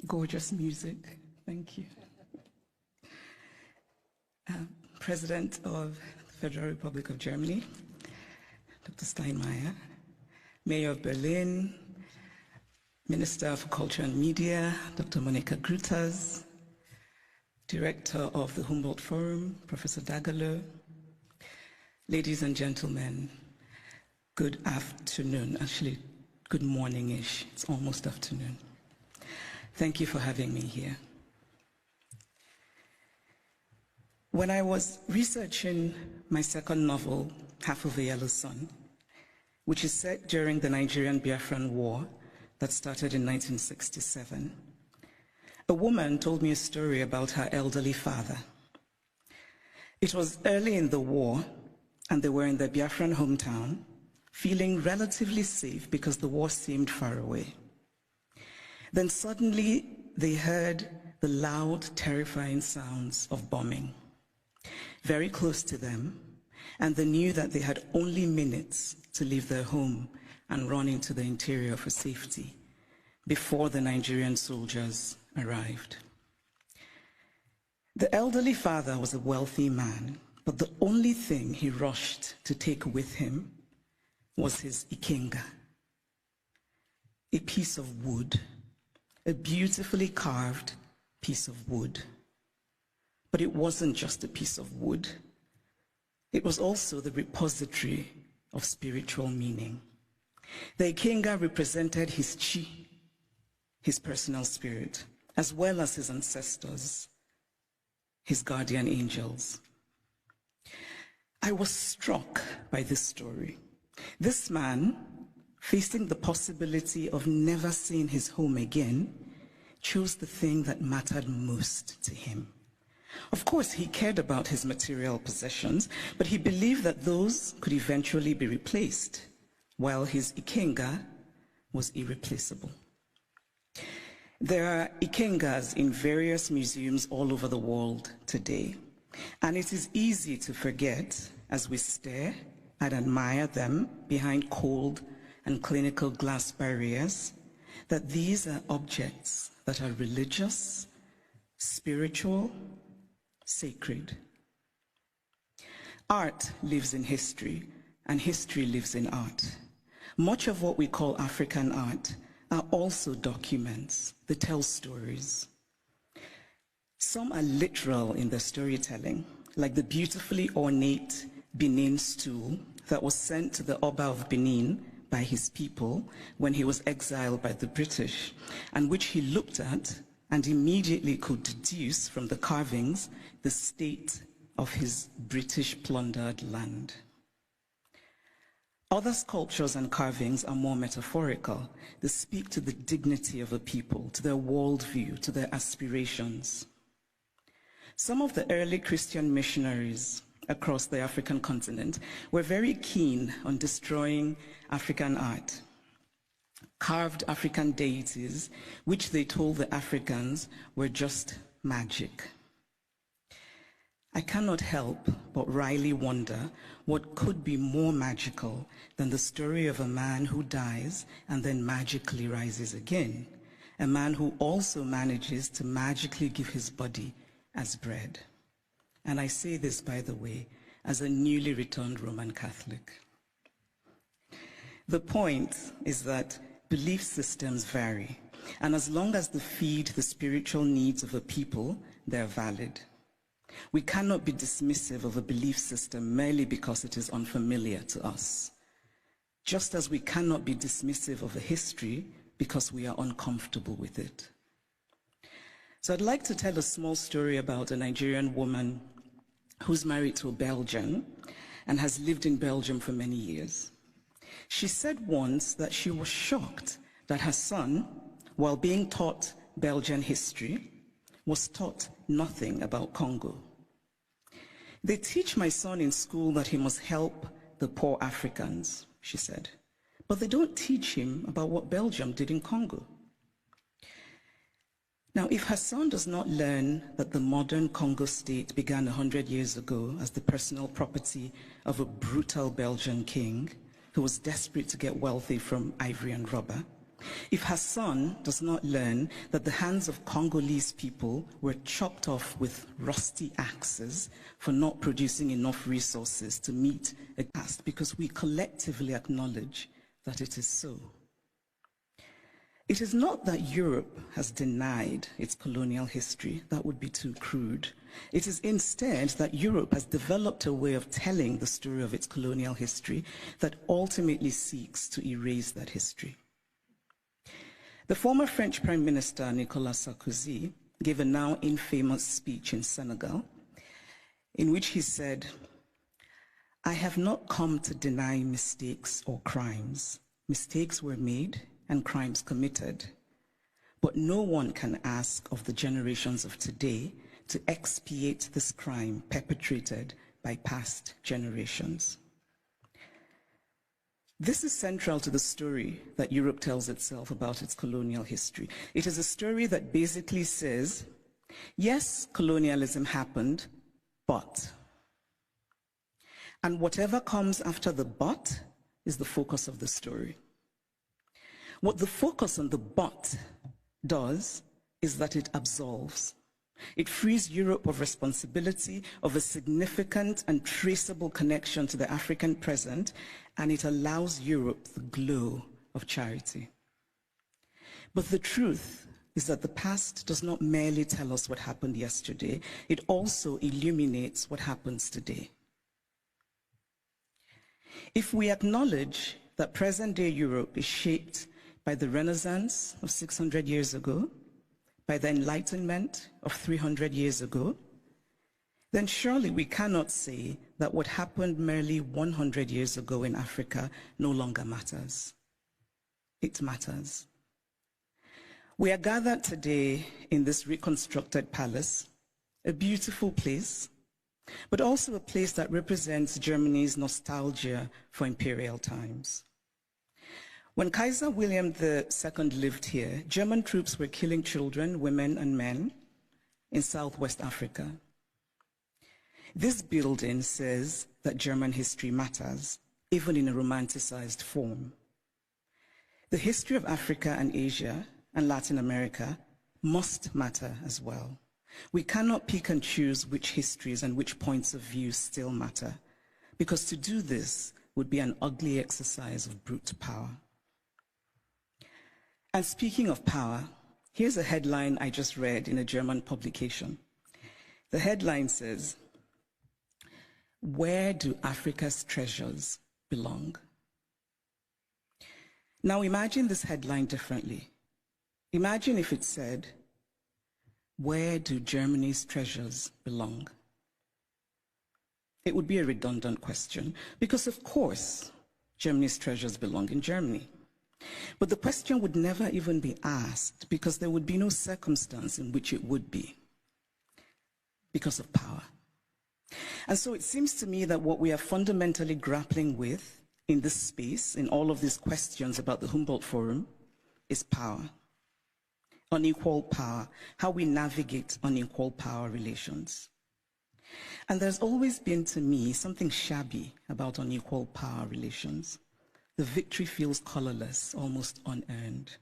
Gorgeous music. Thank you. President of the Federal Republic of Germany, Dr. Steinmeier, Mayor of Berlin, Minister for Culture and Media, Dr. Monica Grütters, Director of the Humboldt Forum, Professor Dagalo, ladies and gentlemen, good afternoon. Actually, good morning-ish. It's almost afternoon. Thank you for having me here. When I was researching my second novel, Half of a Yellow Sun, which is set during the Nigerian Biafran War that started in 1967, a woman told me a story about her elderly father. It was early in the war, and they were in their Biafran hometown, feeling relatively safe because the war seemed far away. Then suddenly they heard the loud, terrifying sounds of bombing very close to them, and they knew that they had only minutes to leave their home and run into the interior for safety before the Nigerian soldiers arrived. The elderly father was a wealthy man, but the only thing he rushed to take with him was his ikenga, a piece of wood, a beautifully carved piece of wood. But it wasn't just a piece of wood. It was also the repository of spiritual meaning. The ikenga represented his chi, his personal spirit, as well as his ancestors, his guardian angels. I was struck by this story. This man, facing the possibility of never seeing his home again, chose the thing that mattered most to him. Of course, he cared about his material possessions, but he believed that those could eventually be replaced, while his ikenga was irreplaceable. There are ikengas in various museums all over the world today, and it is easy to forget as we stare and admire them behind cold and clinical glass barriers that these are objects that are religious, spiritual, sacred. Art lives in history, and history lives in art. Much of what we call African art are also documents that tell stories. Some are literal in their storytelling, like the beautifully ornate Benin stool that was sent to the Oba of Benin by his people when he was exiled by the British, and which he looked at and immediately could deduce from the carvings the state of his British plundered land. Other sculptures and carvings are more metaphorical. They speak to the dignity of a people, to their worldview, to their aspirations. Some of the early Christian missionaries across the African continent were very keen on destroying African art. Carved African deities, which they told the Africans were just magic. I cannot help but wryly wonder what could be more magical than the story of a man who dies and then magically rises again, a man who also manages to magically give his body as bread. And I say this, by the way, as a newly returned Roman Catholic. The point is that belief systems vary, and as long as they feed the spiritual needs of a people, they're valid. We cannot be dismissive of a belief system merely because it is unfamiliar to us, just as we cannot be dismissive of a history because we are uncomfortable with it. So I'd like to tell a small story about a Nigerian woman who's married to a Belgian and has lived in Belgium for many years. She said once that she was shocked that her son, while being taught Belgian history, was taught nothing about Congo. They teach my son in school that he must help the poor Africans, she said, but they don't teach him about what Belgium did in Congo. Now, if her son does not learn that the modern Congo state began 100 years ago as the personal property of a brutal Belgian king who was desperate to get wealthy from ivory and rubber, If Hassan does not learn that the hands of Congolese people were chopped off with rusty axes for not producing enough resources to meet a task, because we collectively acknowledge that it is so. It is not that Europe has denied its colonial history. That would be too crude. It is instead that Europe has developed a way of telling the story of its colonial history that ultimately seeks to erase that history. The former French Prime Minister, Nicolas Sarkozy, gave a now infamous speech in Senegal in which he said, "I have not come to deny mistakes or crimes. Mistakes were made and crimes committed. But no one can ask of the generations of today to expiate this crime perpetrated by past generations." This is central to the story that Europe tells itself about its colonial history. It is a story that basically says, yes, colonialism happened, but. And whatever comes after the but is the focus of the story. What the focus on the but does is that it absolves. It frees Europe of responsibility, of a significant and traceable connection to the African present, and it allows Europe the glow of charity. But the truth is that the past does not merely tell us what happened yesterday, it also illuminates what happens today. If we acknowledge that present-day Europe is shaped by the Renaissance of 600 years ago, by the Enlightenment of 300 years ago, then surely we cannot say that what happened merely 100 years ago in Africa no longer matters. It matters. We are gathered today in this reconstructed palace, a beautiful place, but also a place that represents Germany's nostalgia for imperial times. When Kaiser William II lived here, German troops were killing children, women, and men in Southwest Africa. This building says that German history matters, even in a romanticized form. The history of Africa and Asia and Latin America must matter as well. We cannot pick and choose which histories and which points of view still matter, because to do this would be an ugly exercise of brute power. And speaking of power, here's a headline I just read in a German publication. The headline says, "Where do Africa's treasures belong?" Now imagine this headline differently. Imagine if it said, "Where do Germany's treasures belong?" It would be a redundant question, because of course, Germany's treasures belong in Germany. But the question would never even be asked, because there would be no circumstance in which it would be, because of power. And so it seems to me that what we are fundamentally grappling with in this space, in all of these questions about the Humboldt Forum, is power. Unequal power, how we navigate unequal power relations. And there's always been, to me, something shabby about unequal power relations. The victory feels colorless, almost unearned.